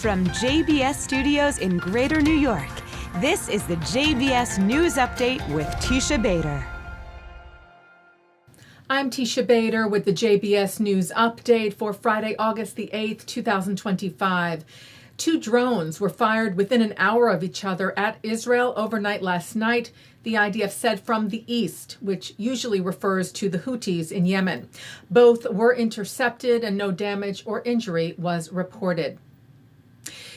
From JBS Studios in Greater New York, this is the JBS News Update with Teisha Bader. I'm Teisha Bader with the JBS News Update for Friday, August the 8th, 2025. 2 drones were fired within an hour of each other at Israel overnight last night, the IDF said, from the east, which usually refers to the Houthis in Yemen. Both were intercepted and no damage or injury was reported.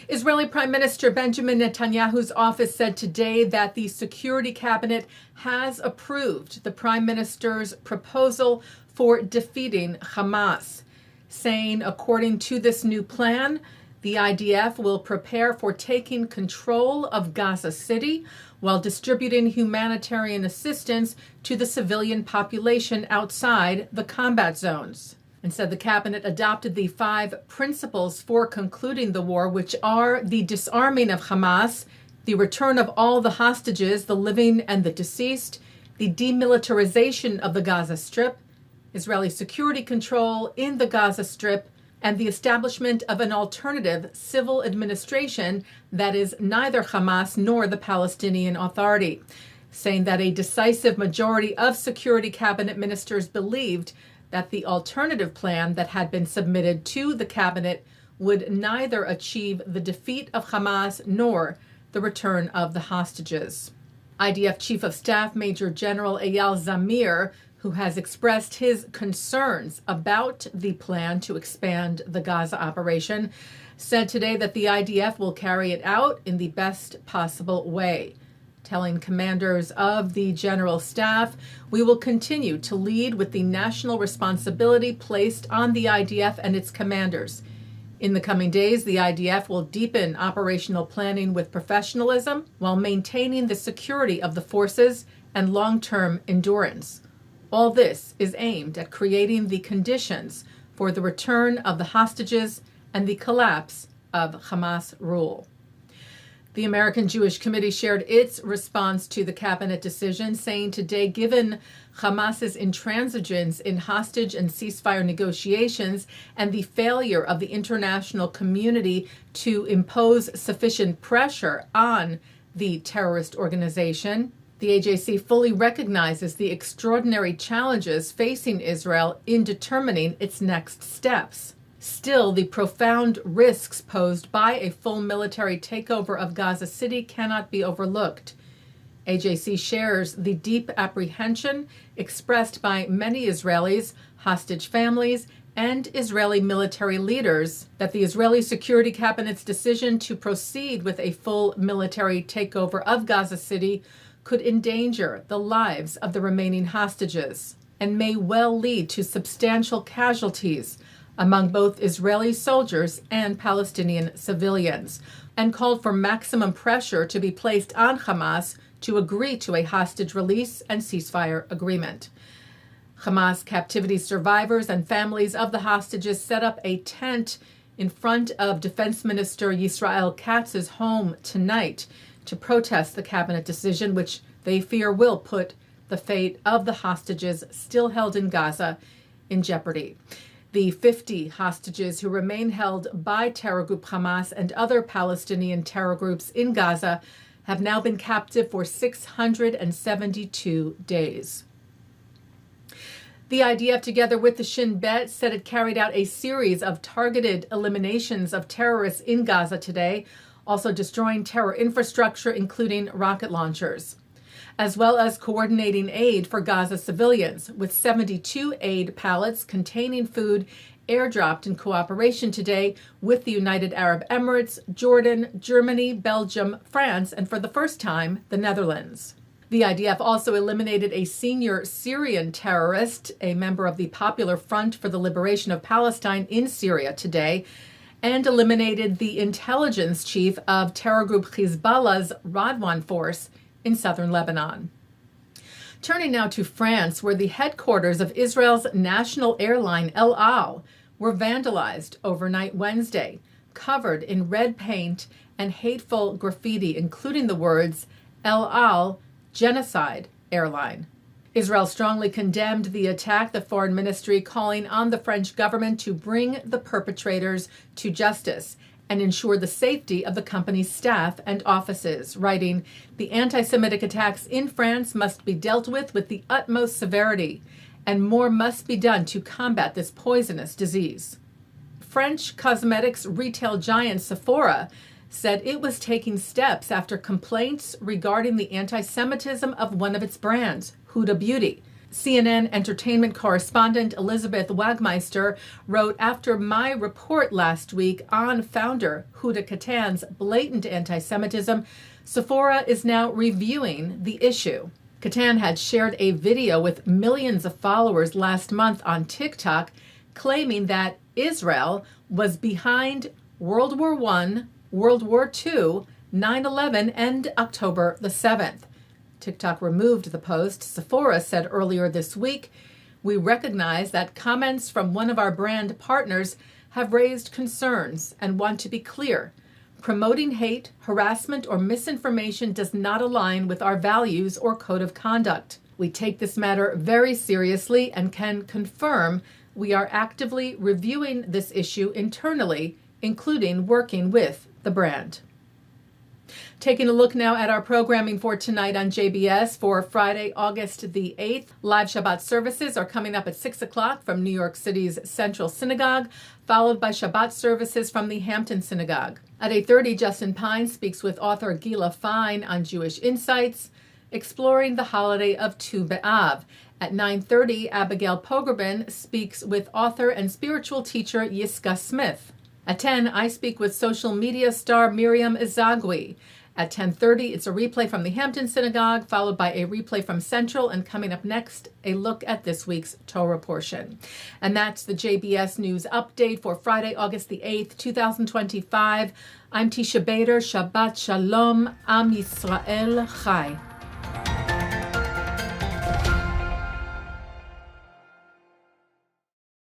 Israeli Prime Minister Benjamin Netanyahu's office said today that the Security Cabinet has approved the Prime Minister's proposal for defeating Hamas, saying, according to this new plan, the IDF will prepare for taking control of Gaza City while distributing humanitarian assistance to the civilian population outside the combat zones. And said the cabinet adopted the 5 principles for concluding the war, which are the disarming of Hamas, the return of all the hostages, the living and the deceased, the demilitarization of the Gaza Strip, Israeli security control in the Gaza Strip, and the establishment of an alternative civil administration that is neither Hamas nor the Palestinian Authority, saying that a decisive majority of Security Cabinet ministers believed that the alternative plan that had been submitted to the cabinet would neither achieve the defeat of Hamas nor the return of the hostages. IDF Chief of Staff Major General Eyal Zamir, who has expressed his concerns about the plan to expand the Gaza operation, said today that the IDF will carry it out in the best possible way, telling commanders of the General Staff, "We will continue to lead with the national responsibility placed on the IDF and its commanders. In the coming days, the IDF will deepen operational planning with professionalism while maintaining the security of the forces and long-term endurance. All this is aimed at creating the conditions for the return of the hostages and the collapse of Hamas rule." The American Jewish Committee shared its response to the cabinet decision, saying today, given Hamas's intransigence in hostage and ceasefire negotiations and the failure of the international community to impose sufficient pressure on the terrorist organization, the AJC fully recognizes the extraordinary challenges facing Israel in determining its next steps. Still, the profound risks posed by a full military takeover of Gaza City cannot be overlooked. AJC shares the deep apprehension expressed by many Israelis, hostage families, and Israeli military leaders that the Israeli Security Cabinet's decision to proceed with a full military takeover of Gaza City could endanger the lives of the remaining hostages and may well lead to substantial casualties among both Israeli soldiers and Palestinian civilians, and called for maximum pressure to be placed on Hamas to agree to a hostage release and ceasefire agreement. Hamas captivity survivors and families of the hostages set up a tent in front of Defense Minister Yisrael Katz's home tonight to protest the cabinet decision, which they fear will put the fate of the hostages still held in Gaza in jeopardy. The 50 hostages who remain held by terror group Hamas and other Palestinian terror groups in Gaza have now been captive for 672 days. The IDF, together with the Shin Bet, said it carried out a series of targeted eliminations of terrorists in Gaza today, also destroying terror infrastructure, including rocket launchers, as well as coordinating aid for Gaza civilians, with 72 aid pallets containing food airdropped in cooperation today with the United Arab Emirates, Jordan, Germany, Belgium, France, and for the first time, the Netherlands. The IDF also eliminated a senior Syrian terrorist, a member of the Popular Front for the Liberation of Palestine in Syria today, and eliminated the intelligence chief of terror group Hezbollah's Radwan force in southern Lebanon. Turning now to France, where the headquarters of Israel's national airline El Al were vandalized overnight Wednesday, covered in red paint and hateful graffiti, including the words El Al Genocide Airline. Israel strongly condemned the attack, the foreign ministry calling on the French government to bring the perpetrators to justice and ensure the safety of the company's staff and offices, writing, "The anti-Semitic attacks in France must be dealt with the utmost severity, and more must be done to combat this poisonous disease." French cosmetics retail giant Sephora said it was taking steps after complaints regarding the anti-Semitism of one of its brands, Huda Beauty. CNN entertainment correspondent Elizabeth Wagmeister wrote, "After my report last week on founder Huda Katan's blatant anti-Semitism, Sephora is now reviewing the issue." Katan had shared a video with millions of followers last month on TikTok claiming that Israel was behind World War I, World War II, 9/11, and October the 7th. TikTok removed the post. Sephora said earlier this week, "We recognize that comments from one of our brand partners have raised concerns and want to be clear. Promoting hate, harassment, or misinformation does not align with our values or code of conduct. We take this matter very seriously and can confirm we are actively reviewing this issue internally, including working with the brand." Taking a look now at our programming for tonight on JBS for Friday, August the 8th. Live Shabbat services are coming up at 6 o'clock from New York City's Central Synagogue, followed by Shabbat services from the Hampton Synagogue. At 8:30, Justin Pine speaks with author Gila Fine on Jewish insights, exploring the holiday of Tu B'Av. At 9:30, Abigail Pogrebin speaks with author and spiritual teacher Yiscah Smith. At 10, I speak with social media star Miriam Izagui. At 10:30, it's a replay from the Hampton Synagogue, followed by a replay from Central, and coming up next, a look at this week's Torah Portion. And that's the JBS News Update for Friday, August the 8th, 2025. I'm Teisha Bader. Shabbat Shalom. Am Yisrael Chai.